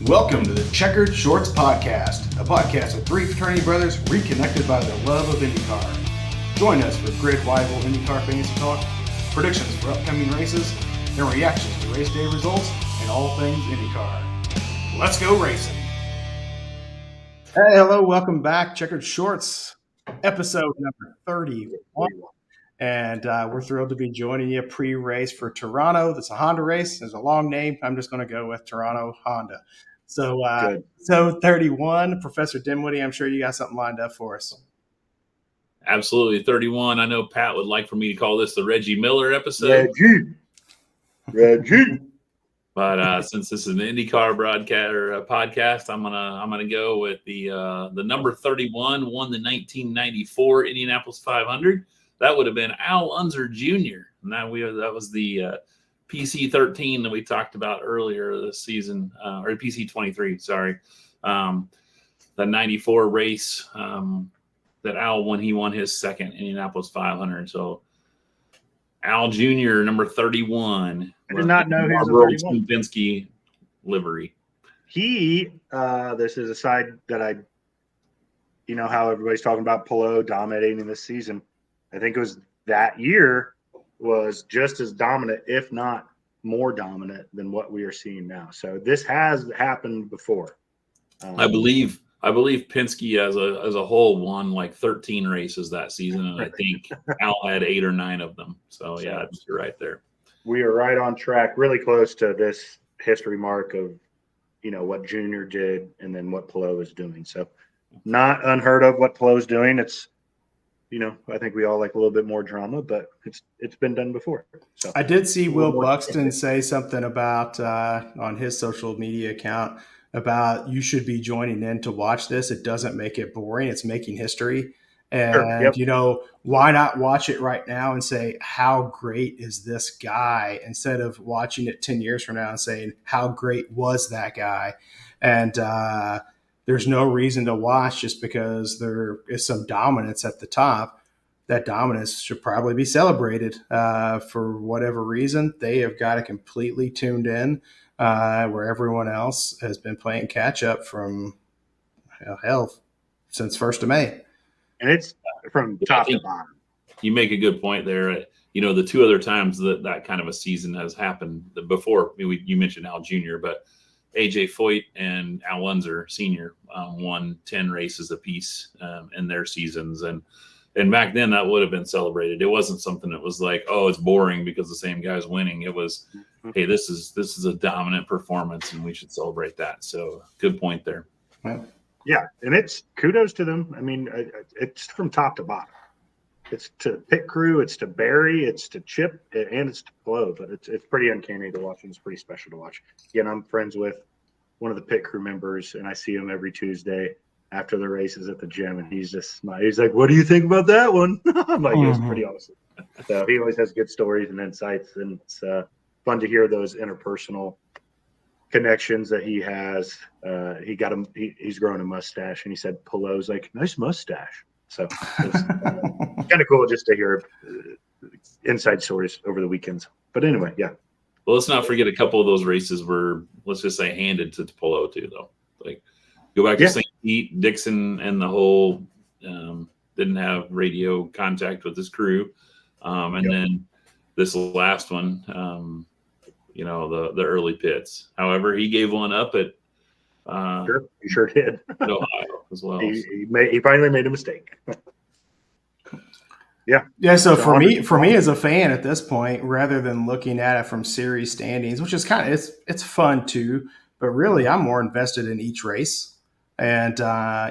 Welcome to the Checkered Shorts Podcast, a podcast of three fraternity brothers reconnected by their love of IndyCar. Join us for grid-rival IndyCar fantasy talk, predictions for upcoming races, and reactions to race day results and all things IndyCar. Let's go racing! Hey, hello, welcome back. Checkered Shorts, episode number 31. And we're thrilled to be joining you pre-race for Toronto. That's a Honda race. There's a long name. I'm just going to go with Toronto Honda. So 31, Professor Dinwiddie, I'm sure you got something lined up for us. Absolutely. 31. I know Pat would like for me to call this the Reggie Miller episode. Reggie. But since this is an IndyCar broadcast or a podcast, I'm gonna go with the number 31, won the 1994 Indianapolis 500. That would have been Al Unser Jr. And that was the PC-13 that we talked about earlier this season, or PC-23, sorry. The 94 race that Al won. He won his second Indianapolis 500. So Al Jr., number 31. I did not know he was a 31. Penske livery. This is a side that you know how everybody's talking about Palou dominating this season. I think it was that year was just as dominant, if not more dominant than what we are seeing now. So this has happened before. I believe Penske as a whole won like 13 races that season, and I think Al had 8 or 9 of them. So yeah, you're right there. We are right on track, really close to this history mark of, you know, what Junior did and then what Palou is doing. So not unheard of what Palou is doing. It's, you know, I think we all like a little bit more drama, but it's been done before. So I did see Will Buxton say something about on his social media account about you should be joining in to watch this. It doesn't make it boring. It's making history. And, You know, why not watch it right now and say, how great is this guy, instead of watching it 10 years from now and saying, how great was that guy? And there's no reason to watch just because there is some dominance at the top. That dominance should probably be celebrated for whatever reason. They have got it completely tuned in where everyone else has been playing catch up from hell since 1st of May. And it's from top to bottom. You make a good point there. You know, the 2 other times that kind of a season has happened before, you mentioned Al Jr., but AJ Foyt and Al Unser Sr. Won 10 races apiece in their seasons. And back then that would have been celebrated. It wasn't something that was like, oh, it's boring because the same guy's winning. It was, hey, this is a dominant performance and we should celebrate that. So good point there. Yeah, and it's kudos to them. I mean, it's from top to bottom. It's to pit crew, it's to Barry, it's to Chip, and it's to Palou. But it's pretty uncanny to watch, and it's pretty special to watch. Again, I'm friends with one of the pit crew members, and I see him every Tuesday after the races at the gym, and he's like, "What do you think about that one?" I'm like, "It was pretty awesome." So he always has good stories and insights, and it's fun to hear those interpersonal connections that he has. He's growing a mustache, and he said Palou's like, nice mustache. So it's kind of cool just to hear inside stories over the weekends. But anyway, yeah. Well, let's not forget a couple of those races were, let's just say, handed to Palou too, though. Like go back to St. Pete, Dixon, and the whole didn't have radio contact with his crew, and then this last one. You know, the early pits. However, he gave one up at he sure did. Ohio as well. He finally made a mistake. Yeah. So for me as a fan at this point, rather than looking at it from series standings, which is kind of it's fun too, but really I'm more invested in each race. And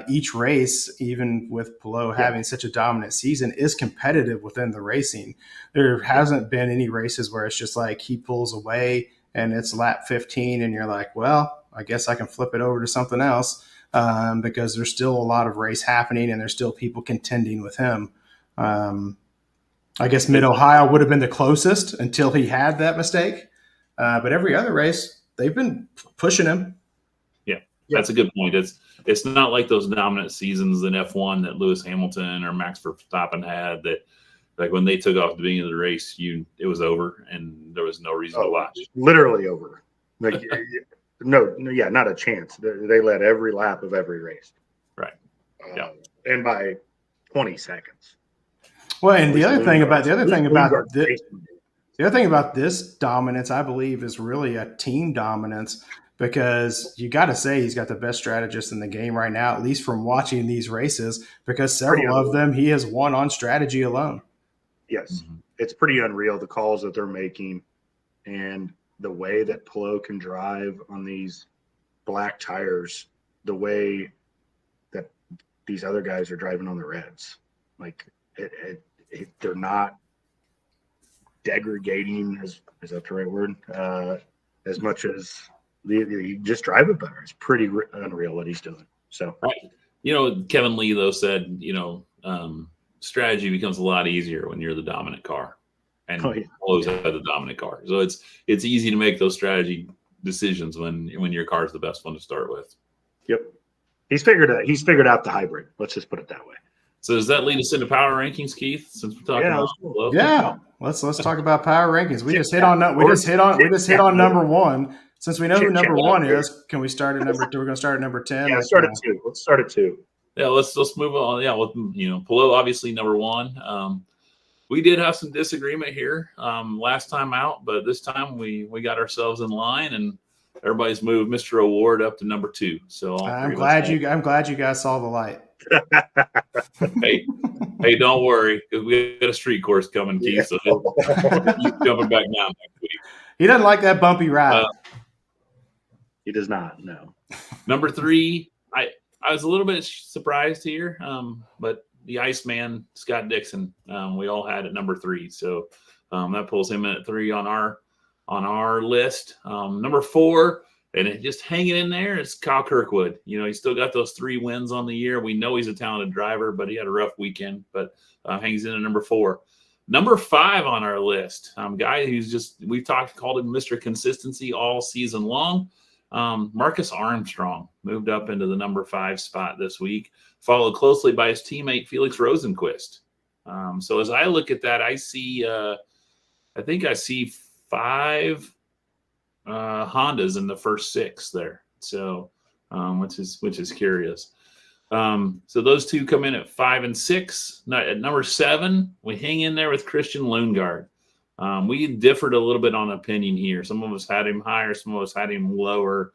each race, even with Palou having such a dominant season, is competitive within the racing. There hasn't been any races where it's just like he pulls away and it's lap 15 and you're like, well, I guess I can flip it over to something else because there's still a lot of race happening and there's still people contending with him. I guess Mid-Ohio would have been the closest until he had that mistake. But every other race, they've been pushing him. Yeah, that's a good point. It's not like those dominant seasons in F1 that Lewis Hamilton or Max Verstappen had that, like when they took off at the beginning of the race, it was over and there was no reason to watch. Literally over. Like No, yeah, not a chance. They led every lap of every race. Right. Yeah. And by 20 seconds. Well, and the other thing about this dominance, I believe, is really a team dominance, because you got to say he's got the best strategist in the game right now, at least from watching these races, because several of them he has won on strategy alone. Yes, it's pretty unreal, the calls that they're making and the way that Plo can drive on these black tires, the way that these other guys are driving on the reds. Like they're not degrading, is that the right word? As much as you just drive it better. It's pretty unreal what he's doing. So, right. Kevin Lee though said, strategy becomes a lot easier when you're the dominant car, and Plo's the dominant car. So it's easy to make those strategy decisions when your car's the best one to start with. Yep, he's figured out the hybrid. Let's just put it that way. So does that lead us into power rankings, Keith? Since we're talking about Plo? Yeah, let's talk about power rankings. We just hit on number one. Since we know who number one is, can we start at number two? We're going to start at number 10. Yeah, start at 2. Let's start at 2. Yeah, let's move on. Yeah, with Plo obviously number 1. We did have some disagreement here last time out, but this time we got ourselves in line and everybody's moved Mr. Award up to number 2. So I'm glad you guys saw the light. hey, don't worry, because we got a street course coming, Keith. So he's jumping back down next week. He doesn't like that bumpy ride. He does not. No. Number 3, I was a little bit surprised here, but the Iceman, Scott Dixon, we all had at number 3. So that pulls him in at 3 on our list. Number 4, and it just hanging in there, is Kyle Kirkwood. He's still got those 3 wins on the year. We know he's a talented driver, but he had a rough weekend, but hangs in at number 4. Number 5 on our list, guy who's called him Mr. Consistency all season long. Marcus Armstrong moved up into the number 5 spot this week, followed closely by his teammate Felix Rosenquist. So as I look at that, I see, I think I see 5 Hondas in the first 6 there. So, which is curious. So those 2 come in at 5 and 6. At number 7, we hang in there with Christian Lundgaard. We differed a little bit on opinion here. Some of us had him higher, some of us had him lower.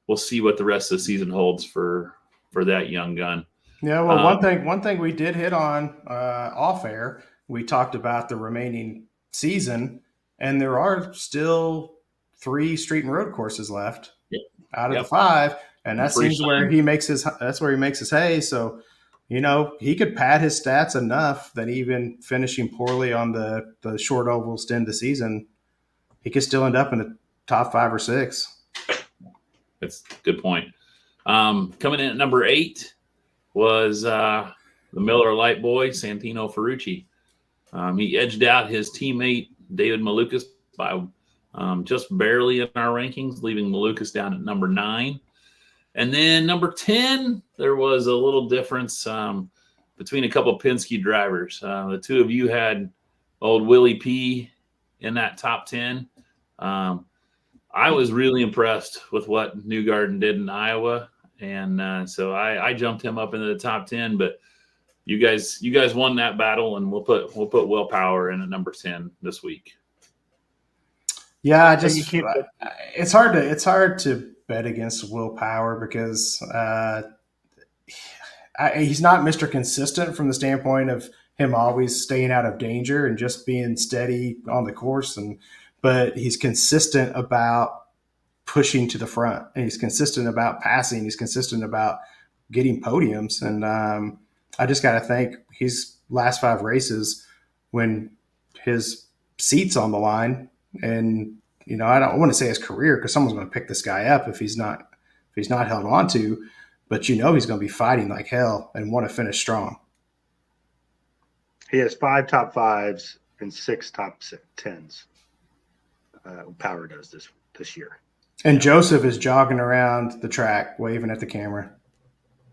We'll see what the rest of the season holds for that young gun. Yeah, well, one thing we did hit on off air, we talked about the remaining season, and there are still 3 street and road courses left out of the 5, and that seems where he makes his hay. So, he could pad his stats enough that even finishing poorly on the short ovals to end the season, he could still end up in the top 5 or 6. That's a good point. Coming in at number 8 was the Miller Lite boy, Santino Ferrucci. He edged out his teammate, David Malukas, by just barely in our rankings, leaving Malukas down at number 9. And then number 10, there was a little difference between a couple of Penske drivers. The 2 of you had old Willie P in that top 10. I was really impressed with what Newgarden did in Iowa, and so I jumped him up into the top 10. But you guys won that battle, and we'll put Will Power in at number 10 this week. Yeah, it's hard to bet against Will Power because he's not Mr. Consistent from the standpoint of him always staying out of danger and just being steady on the course, but he's consistent about pushing to the front, and he's consistent about passing. He's consistent about getting podiums, and I just got to think his last 5 races when his seat's on the line, and I don't want to say his career because someone's going to pick this guy up if he's not held on to, but he's going to be fighting like hell and want to finish strong. He has 5 top 5s and 6 top 10s. Power does this year. And Joseph is jogging around the track, waving at the camera.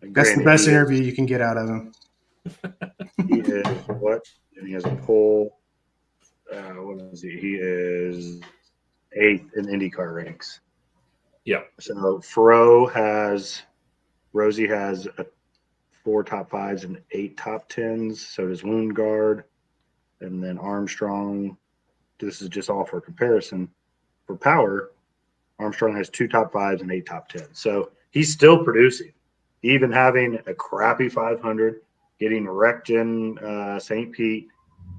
That's the best interview you can get out of him. He is what? And he has a pole. What is he? He is 8th in IndyCar ranks. Yeah. So Rosie has 4 top 5s and 8 top 10s. So does Newgarden. And then Armstrong, this is just all for comparison. For power, Armstrong has 2 top 5s and 8 top 10s. So he's still producing, even having a crappy 500, getting wrecked in St. Pete,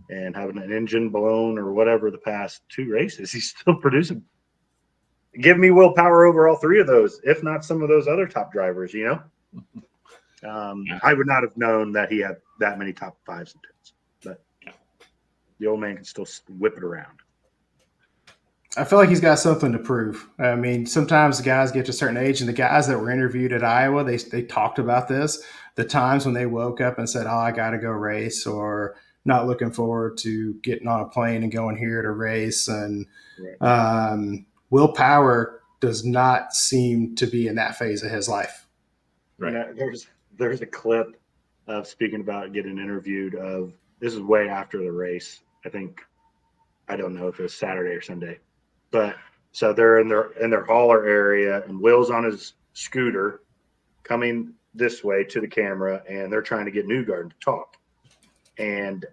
and having an engine blown or whatever the past 2 races. He's still producing. Give me willpower over all 3 of those, if not some of those other top drivers, I would not have known that he had that many top 5s and 10s, but the old man can still whip it around. I feel like he's got something to prove. I mean, sometimes the guys get to a certain age, and the guys that were interviewed at Iowa, they talked about this, the times when they woke up and said, oh, I got to go race, or not looking forward to getting on a plane and going here to race. And Will Power does not seem to be in that phase of his life. Right. There's a clip of speaking about getting interviewed of, this is way after the race. I don't know if it was Saturday or Sunday, but so they're in their hauler area, and Will's on his scooter coming this way to the camera, and they're trying to get Newgarden to talk. And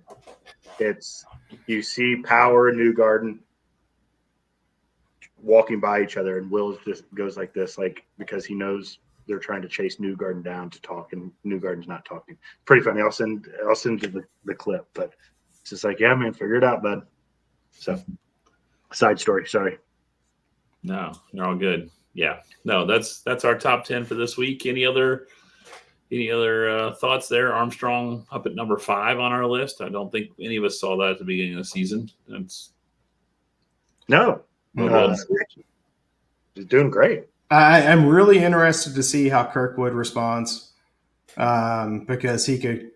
you see Power and Newgarden walking by each other, and Will just goes like this, because he knows they're trying to chase Newgarden down to talk, and Newgarden's not talking. Pretty funny. I'll send you the clip, but it's just like, yeah, man, figure it out, bud. So, side story. Sorry. No, you're all good. Yeah. No, that's our top 10 for this week. Any other thoughts there? Armstrong up at number 5 on our list. I don't think any of us saw that at the beginning of the season. He's doing great. I'm really interested to see how Kirkwood responds, because he could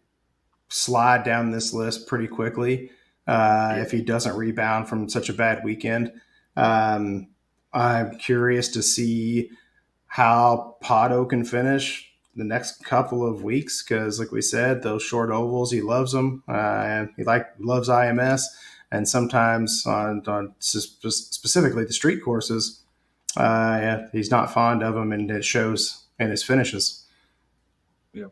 slide down this list pretty quickly if he doesn't rebound from such a bad weekend. I'm curious to see how Pato can finish the next couple of weeks, because, like we said, those short ovals, he loves them. And he loves IMS, and sometimes on specifically the street courses, he's not fond of them, and it shows in his finishes. Yeah.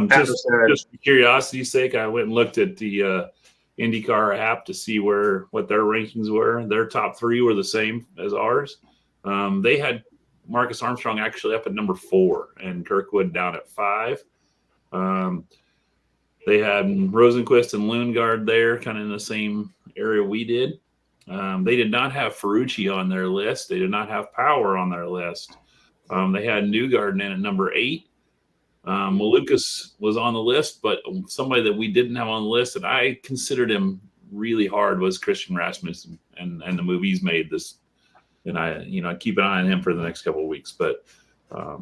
Just for curiosity's sake, I went and looked at the IndyCar app to see what their rankings were. Their top 3 were the same as ours. They had Marcus Armstrong actually up at number 4 and Kirkwood down at 5. They had Rosenquist and Lundgaard there, kind of in the same area we did. They did not have Ferrucci on their list. They did not have Power on their list. They had Newgarden in at number 8. Malukas was on the list, but somebody that we didn't have on the list that I considered him really hard was Christian Rasmussen, and the move he's made this. And I keep an eye on him for the next couple of weeks. But a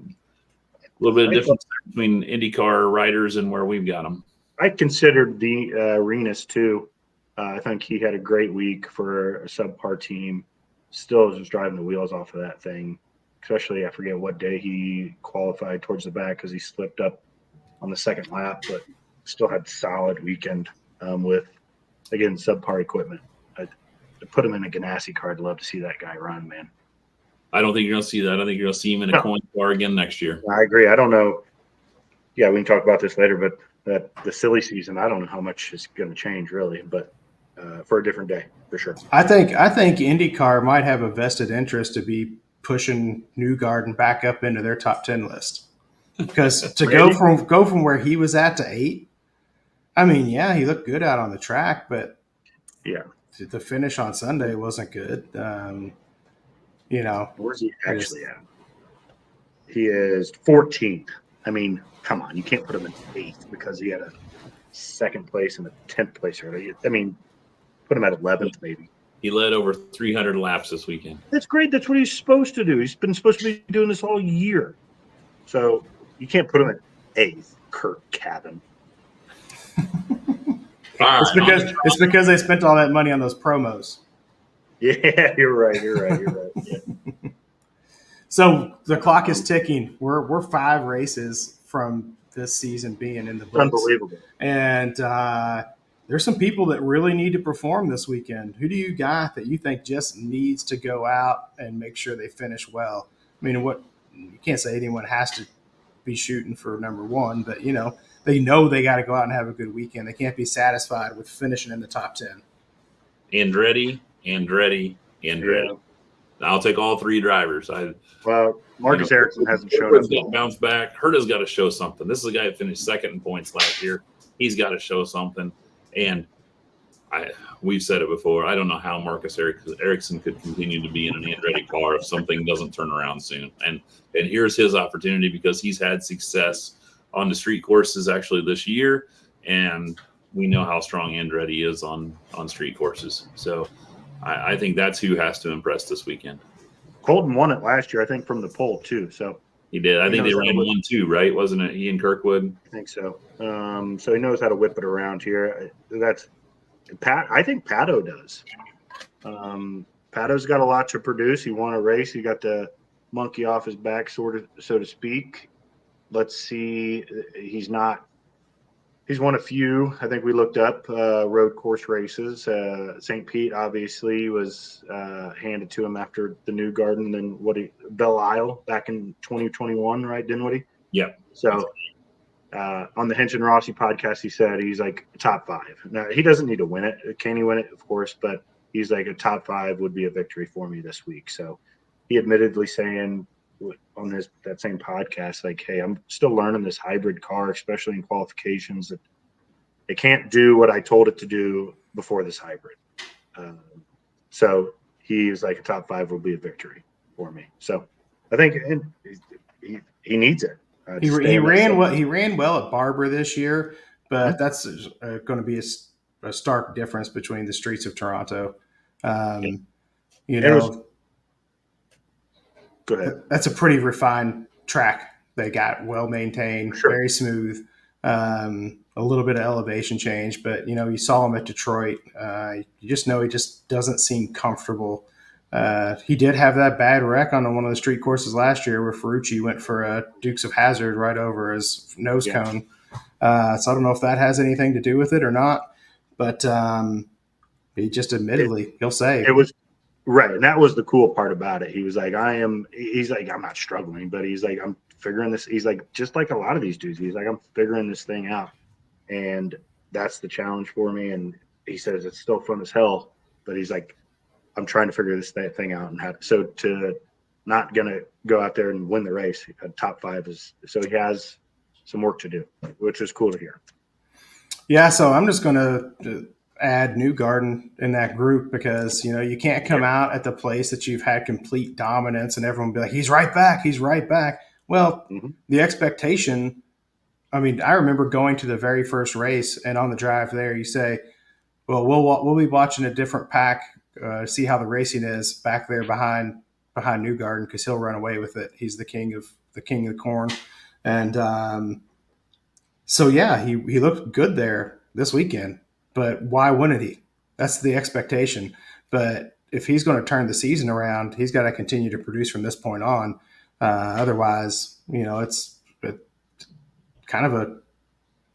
little bit of difference between IndyCar riders and where we've got them. I considered the Arenas too. I think he had a great week for a subpar team. Still just driving the wheels off of that thing. Especially, I forget what day he qualified towards the back because he slipped up on the second lap, but still had solid weekend with, again, subpar equipment. To put him in a Ganassi car, I'd love to see that guy run, man. I don't think you're going to see that. I think you're going to see him in a coin car again next year. I agree. I don't know. Yeah, we can talk about this later, but the silly season, I don't know how much is going to change really, but for a different day, for sure. I think IndyCar might have a vested interest to be pushing Newgarden back up into their top 10 list, because to go from where he was at to 8. I mean, yeah, he looked good out on the track, but yeah, the finish on Sunday wasn't good. Where's he actually at? He is 14th. I mean, come on, you can't put him in 8th because he had a 2nd place and a 10th place earlier. I mean, put him at 11th maybe. He led over 300 laps this weekend. That's great. That's what he's supposed to do. He's been supposed to be doing this all year. So you can't put him at 8th, Kirk Cabin. It's because they spent all that money on those promos. Yeah, you're right. Yeah. So the clock is ticking. We're 5 races from this season being in the books. Unbelievable. And there's some people that really need to perform this weekend. Who do you got that you think just needs to go out and make sure they finish well I mean, you can't say anyone has to be shooting for number one, but they got to go out and have a good weekend. They can't be satisfied with finishing in the top 10. Andretti. Yeah. I'll take all three drivers. Marcus Ericsson hasn't shown up. Got bounced back. Herta's got to show something. This is a guy that finished second in points last year. He's got to show something. And we've said it before. I don't know how Marcus Ericsson could continue to be in an Andretti car if something doesn't turn around soon. And here's his opportunity because he's had success on the street courses actually this year, and we know how strong Andretti is on street courses. So I think that's who has to impress this weekend. Colton won it last year, I think, from the pole too. So he did. I think they ran 1-2, right? Wasn't it he and Kirkwood? I think so. So he knows how to whip it around here. That's Pat. I think Pato does. Pato's got a lot to produce. He won a race. He got the monkey off his back, so to speak. Let's see. He's won a few. I think we looked up road course races. St. Pete obviously was handed to him after the Newgarden, and then Belle Isle back in 2021, right? Didn't Woody? Yeah. So on the Hinch and Rossi podcast, he said he's like top 5. Now he doesn't need to win it. Can he win it? Of course, but he's like a top 5 would be a victory for me this week. So he admittedly saying on that same podcast, like, hey, I'm still learning this hybrid car, especially in qualifications, that it can't do what I told it to do before this hybrid. So he's like a top 5 will be a victory for me. So I think he needs it. He ran well. He ran well at Barber this year, but that's going to be a stark difference between the streets of Toronto. Go ahead. That's a pretty refined track. They got well maintained, sure. Very smooth, a little bit of elevation change. But you saw him at Detroit. You just know he just doesn't seem comfortable. He did have that bad wreck on one of the street courses last year where Ferrucci went for a Dukes of Hazzard right over his nose cone. So I don't know if that has anything to do with it or not. But he just admittedly, he'll say it was. Right, and that was the cool part about it. He was like, he's like, I'm not struggling, but he's like, I'm figuring this. He's like, just like a lot of these dudes, he's like, I'm figuring this thing out. And that's the challenge for me. And he says, it's still fun as hell, but he's like, I'm trying to figure this thing out. And so to not going to go out there and win the race, top 5 so he has some work to do, which is cool to hear. Yeah, so I'm just going to add Newgarden in that group because you can't come out at the place that you've had complete dominance and everyone will be like, he's right back. Well, The expectation, I mean, I remember going to the very first race and on the drive there you say, well, we'll be watching a different pack, see how the racing is back there behind Newgarden because he'll run away with it. He's the king of the corn. And so yeah, he looked good there this weekend. But why wouldn't he? That's the expectation. But if he's going to turn the season around, he's got to continue to produce from this point on. Otherwise, it's kind of a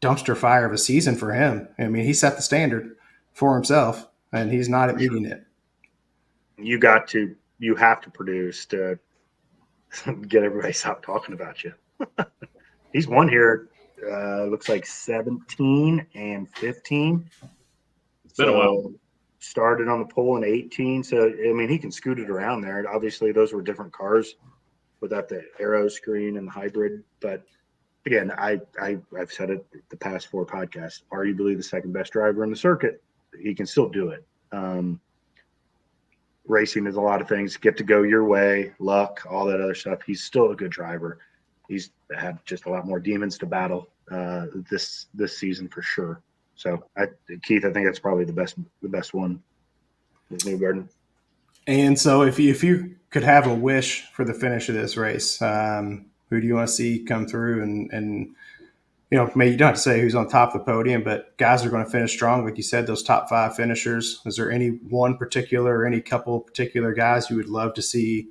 dumpster fire of a season for him. I mean, he set the standard for himself, and he's not meeting it. You have to produce to get everybody stop talking about you. He's won here. Looks like 17 and 15. It's been a while. Started on the pole in 18. So, I mean, he can scoot it around there. Obviously, those were different cars without the aero screen and the hybrid. But, again, I've said it the past 4 podcasts, arguably the second best driver in the circuit. He can still do it. Racing is a lot of things. Get to go your way, luck, all that other stuff. He's still a good driver. He's had just a lot more demons to battle this season for sure. So, Keith, I think that's probably the best one is Newgarden. And so, if you could have a wish for the finish of this race, who do you want to see come through? And maybe you don't have to say who's on top of the podium, but guys are going to finish strong, like you said. Those top 5 finishers. Is there any one particular or any couple particular guys you would love to see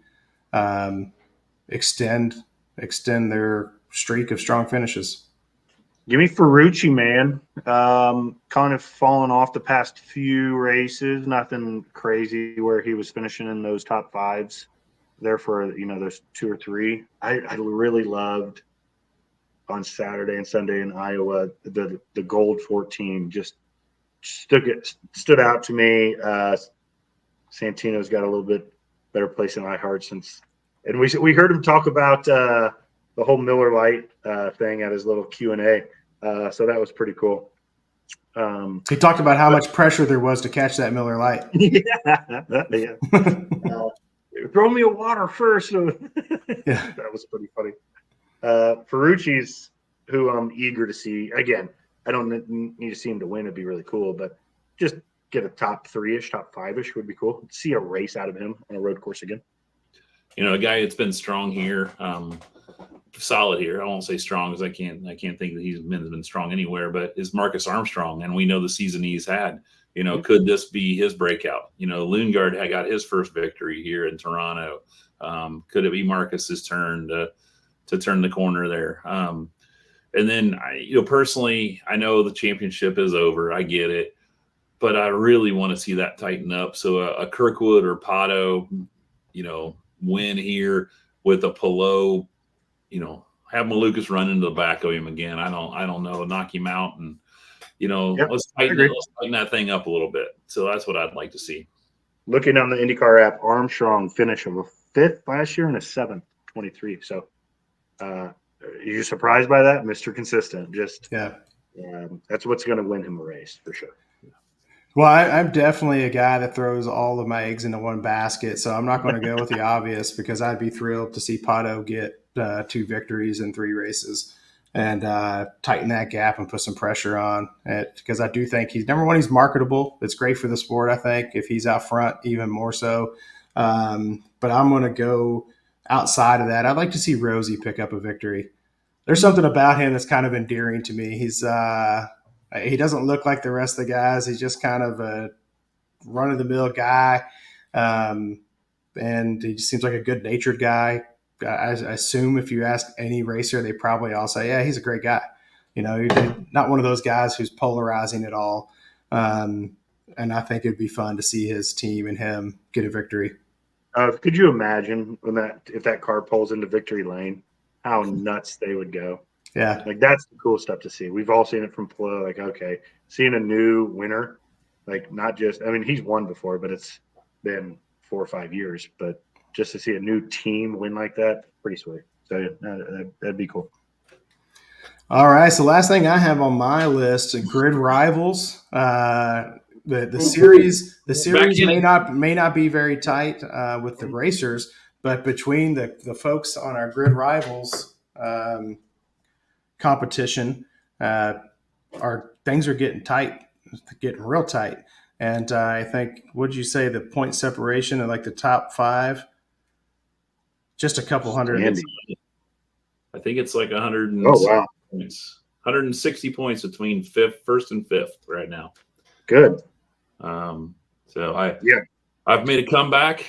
extend their streak of strong finishes? Give me Ferrucci, man. Kind of fallen off the past few races. Nothing crazy where he was finishing in those top 5s. there for those 2 or 3. I really loved on Saturday and Sunday in Iowa the Gold 14 just stood out to me. Santino's got a little bit better place in my heart since, and we heard him talk about the whole Miller Lite thing at his little Q&A. So that was pretty cool. He talked about how much pressure there was to catch that Miller Lite. Yeah. Throw me a water first. Yeah. That was pretty funny. Ferrucci's, who I'm eager to see. Again, I don't need to see him to win. It'd be really cool, but just get a top 3-ish, top 5-ish would be cool. See a race out of him on a road course again. A guy that's been strong here, solid here. I won't say strong because I can't think that he's been strong anywhere, but is Marcus Armstrong, and we know the season he's had. Could this be his breakout? Newgarden had got his first victory here in Toronto. Could it be Marcus's turn to turn the corner there? And then, personally, I know the championship is over. I get it. But I really want to see that tighten up. So a Kirkwood or Pato, win here with a Pelot, have Malukas run into the back of him again. I don't know, knock him out and, let's tighten that thing up a little bit. So that's what I'd like to see. Looking on the IndyCar app, Armstrong finished of a 5th last year and a 7th, 23. So you're surprised by that? Mr. Consistent. Just that's what's going to win him a race for sure. Well, I'm definitely a guy that throws all of my eggs into one basket, so I'm not going to go with the obvious because I'd be thrilled to see Pato get 2 victories in 3 races and tighten that gap and put some pressure on it, because I do think he's, number one, he's marketable. It's great for the sport, I think, if he's out front, even more so. But I'm going to go outside of that. I'd like to see Rosie pick up a victory. There's something about him that's kind of endearing to me. He doesn't look like the rest of the guys. He's just kind of a run-of-the-mill guy, and he just seems like a good-natured guy. I assume if you ask any racer, they probably all say, yeah, he's a great guy. He's not one of those guys who's polarizing at all. And I think it'd be fun to see his team and him get a victory. Could you imagine if that car pulls into victory lane, how nuts they would go? Yeah. Like, that's the cool stuff to see. We've all seen it from Pelot. Like, okay, seeing a new winner, like, not just, he's won before, but it's been 4 or 5 years. But just to see a new team win like that, pretty sweet. So that'd be cool. All right. So last thing I have on my list, Grid Rivals. The series may not be very tight with the racers, but between the folks on our Grid Rivals competition, our things are getting real tight. And I think, would you say the point separation of like the top 5, just a couple hundred? I think it's like 100. Oh, wow. Points. 160 points between first and fifth right now. Good. So I've made a comeback.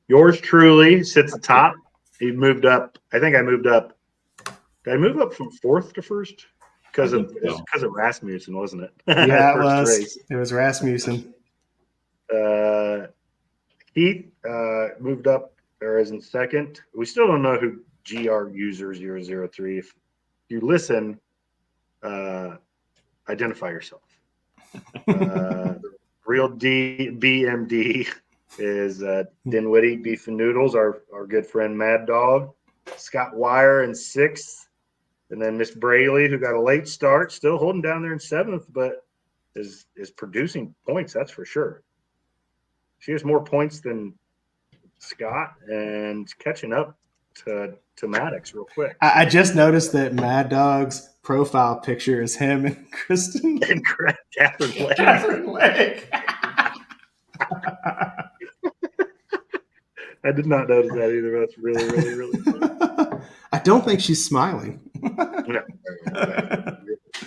Yours truly sits atop. He moved up. I think I moved up. Did I move up from 4th to 1st? Because of Rasmussen, wasn't it? Yeah, it was. Race. It was Rasmussen. Heath moved up, or is in 2nd. We still don't know who GR user 003. If you listen, identify yourself. Real BMD is Dinwiddie, Beef and Noodles, our good friend Mad Dog. Scott Wire in 6th. And then Miss Braley, who got a late start, still holding down there in 7th, but is producing points, that's for sure. She has more points than Scott and catching up to Maddox real quick. I just noticed that Mad Dog's profile picture is him and Kristen. And Catherine Lake. I did not notice that either. That's really, really, really funny. I don't think she's smiling. No.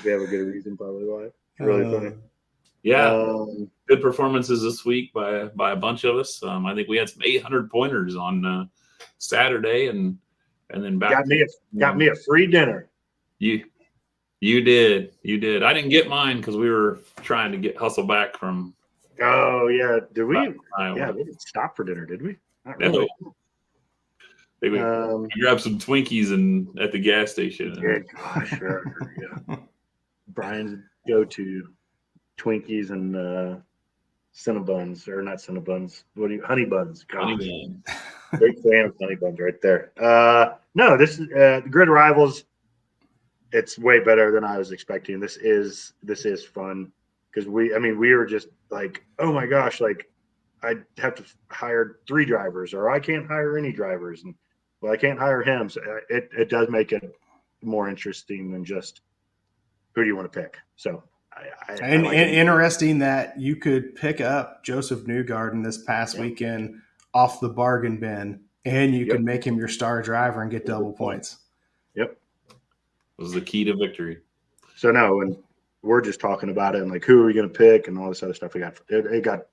We have a good reason probably why. Really funny. Yeah. Good performances this week by a bunch of us. I think we had some 800 pointers on Saturday and then back. Got me a free dinner. You did. I didn't get mine because we were trying to hustle back from Oh yeah, did we? Iowa. Yeah, we didn't stop for dinner, did we? Not No. really. We grabbed some Twinkies at the gas station. Yeah, gosh, sure. Yeah. Brian's go-to Twinkies and Cinnabuns, or not Cinnabuns. Honey buns? Gosh, big fan of honey buns right there. No, this is the Grid Rivals. It's way better than I was expecting. This is fun because we were just like, oh my gosh, like I'd have to hire 3 drivers, or I can't hire any drivers, and well, I can't hire him. So it does make it more interesting than just who do you want to pick. So I like interesting that you could pick up Joseph Newgarden this past weekend off the bargain bin, and you could make him your star driver and get double points. Yep. Was the key to victory. So no, and we're just talking about it and like who are we going to pick and all this other stuff. It got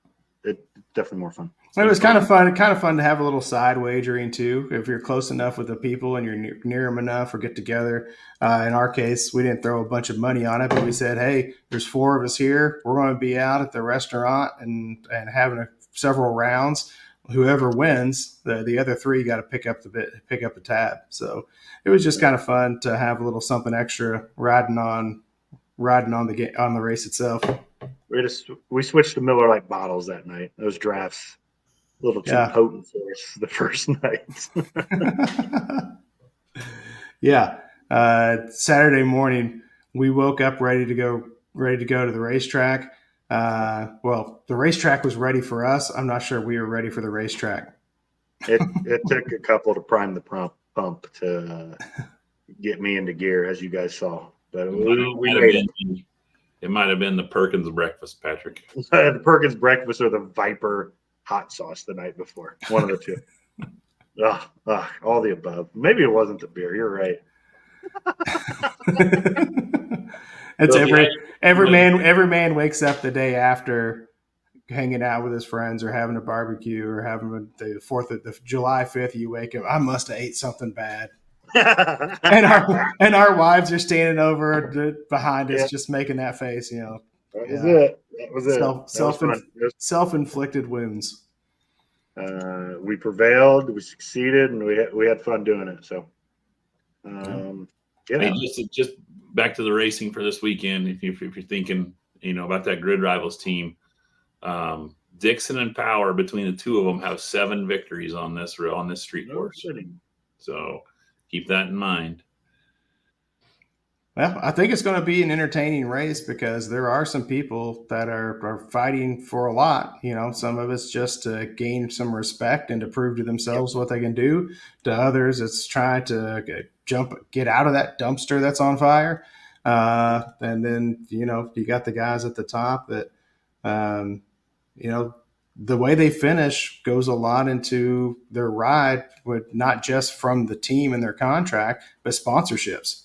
definitely more fun. It was kind of fun to have a little side wagering too. If you're close enough with the people and you're near them enough or get together. In our case, we didn't throw a bunch of money on it, but we said, hey, there's 4 of us here. We're going to be out at the restaurant and having several rounds. Whoever wins, the other 3 got to pick up the tab. So it was just kind of fun to have a little something extra riding on the race itself. We switched to Miller Lite bottles that night. Those drafts a little too potent for us the first night. Yeah. Saturday morning, we woke up ready to go to the racetrack. Well, the racetrack was ready for us. I'm not sure we were ready for the racetrack. It took a couple to prime the pump to get me into gear, as you guys saw. But we made it. It might have been the Perkins breakfast, Patrick. The Perkins breakfast or the Viper hot sauce the night before. One of the two. All the above. Maybe it wasn't the beer. You're right. It's every man wakes up the day after hanging out with his friends or having a barbecue or having the July 5th. You wake up, I must have ate something bad. and our wives are standing over behind us, just making that face. That was it. That was it. Self-inflicted wounds. We prevailed. We succeeded, and we had fun doing it. So, Hey, just back to the racing for this weekend. If you're thinking, about that Grid Rivals team, Dixon and Power, between the 2 of them, have 7 victories on this street course. So keep that in mind. Well, I think it's going to be an entertaining race because there are some people that are fighting for a lot. Some of it's just to gain some respect and to prove to themselves what they can do. To others, it's trying to get out of that dumpster that's on fire. And then, you got the guys at the top that, the way they finish goes a lot into their ride, with not just from the team and their contract, but sponsorships.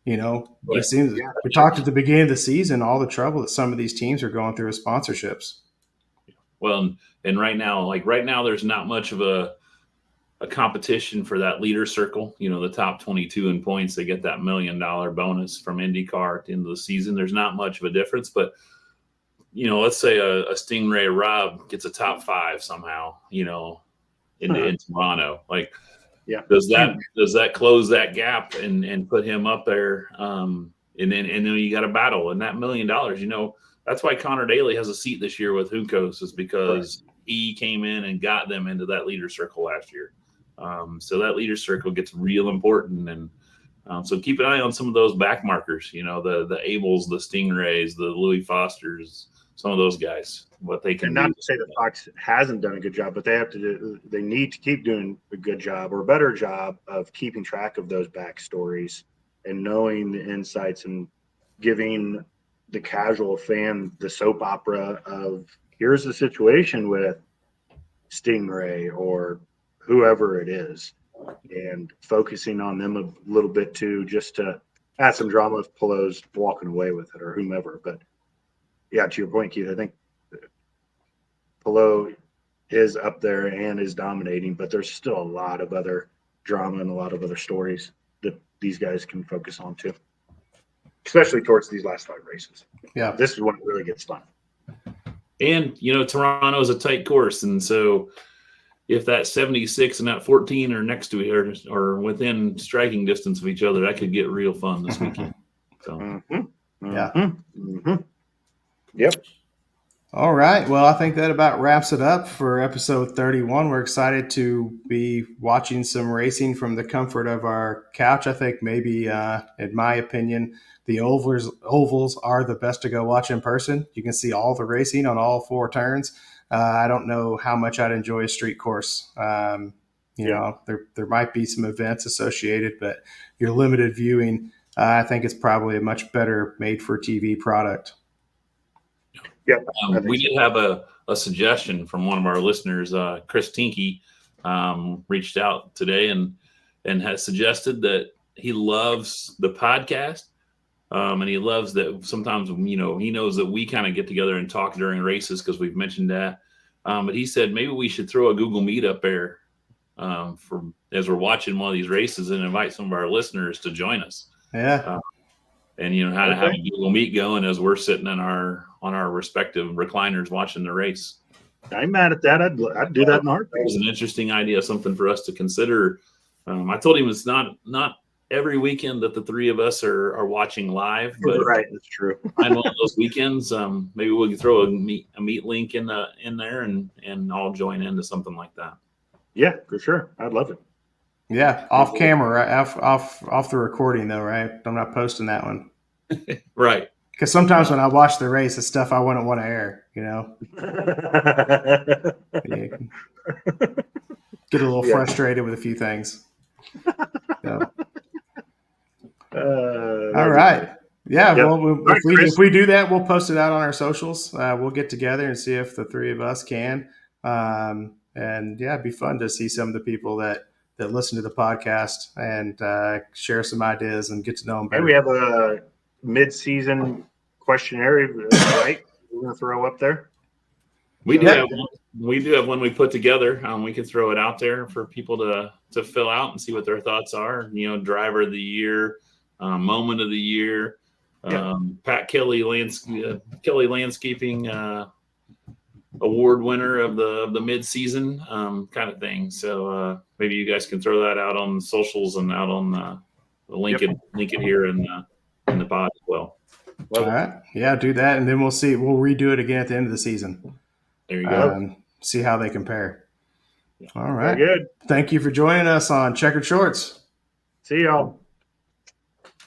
It seems we talked at the beginning of the season, all the trouble that some of these teams are going through with sponsorships. Well, and right now, there's not much of a competition for that leader circle. The top 22 in points, they get that $1 million bonus from IndyCar at the end of the season. There's not much of a difference, but let's say a Stingray Rob gets a top 5 somehow, in Toronto. Does that close that gap and put him up there? And then you got a battle, and that $1 million, that's why Connor Daly has a seat this year with Juncos, is because he came in and got them into that leader circle last year. So that leader circle gets real important, and so keep an eye on some of those back markers. The Abels, the Stingrays, the Louis Fosters, some of those guys, what they can. And not to say that Fox hasn't done a good job, but they need to keep doing a good job or a better job of keeping track of those backstories and knowing the insights and giving the casual fan the soap opera of here's the situation with Stingray or whoever it is, and focusing on them a little bit too, just to add some drama if Pelot's walking away with it or whomever. But yeah, to your point, Keith, I think Pelot is up there and is dominating, but there's still a lot of other drama and a lot of other stories that these guys can focus on too, especially towards these last 5 races. Yeah, this is when it really gets fun. And, Toronto is a tight course. And so if that 76 and that 14 are next to each other or within striking distance of each other, that could get real fun this weekend. So, yeah. Yep. All right. Well, I think that about wraps it up for episode 31. We're excited to be watching some racing from the comfort of our couch. I think maybe, in my opinion, the ovals are the best to go watch in person. You can see all the racing on all 4 turns. I don't know how much I'd enjoy a street course. There might be some events associated, but your limited viewing, I think it's probably a much better made for TV product. Yeah, we did have a suggestion from one of our listeners, Chris Tinky, reached out today and has suggested that he loves the podcast. And he loves that sometimes, he knows that we kind of get together and talk during races because we've mentioned that. But he said maybe we should throw a Google Meet up there as we're watching one of these races and invite some of our listeners to join us. Yeah. And how to have a Google Meet going as we're sitting on our respective recliners watching the race. I'm mad at that. I'd do that in a heartbeat. That was an interesting idea, something for us to consider. I told him it's not every weekend that the 3 of us are watching live, but right, that's true. on one of those weekends, maybe we can throw a meet link in there and all join into something like that. Yeah, for sure. I'd love it. Yeah, off camera, right? Off the recording though, right? I'm not posting that one. Right. Because sometimes when I watch the race, it's stuff I wouldn't want to air, Yeah. Get a little frustrated with a few things. So. All right. Yeah. Yep. Well, if we do that, we'll post it out on our socials. We'll get together and see if the 3 of us can. And yeah, it'd be fun to see some of the people that listen to the podcast and share some ideas and get to know them better. And we have a mid-season questionnaire, right? We're going to throw up there. We do have one we put together. We can throw it out there for people to fill out and see what their thoughts are. Driver of the year, moment of the year, Pat Kelly landscaping award winner of the mid-season kind of thing. So maybe you guys can throw that out on socials and out on the link it here in the pod as well. All right. Yeah, do that. And then we'll redo it again at the end of the season. There you go. See how they compare. All right. Very good. Thank you for joining us on Checkered Shorts. See y'all.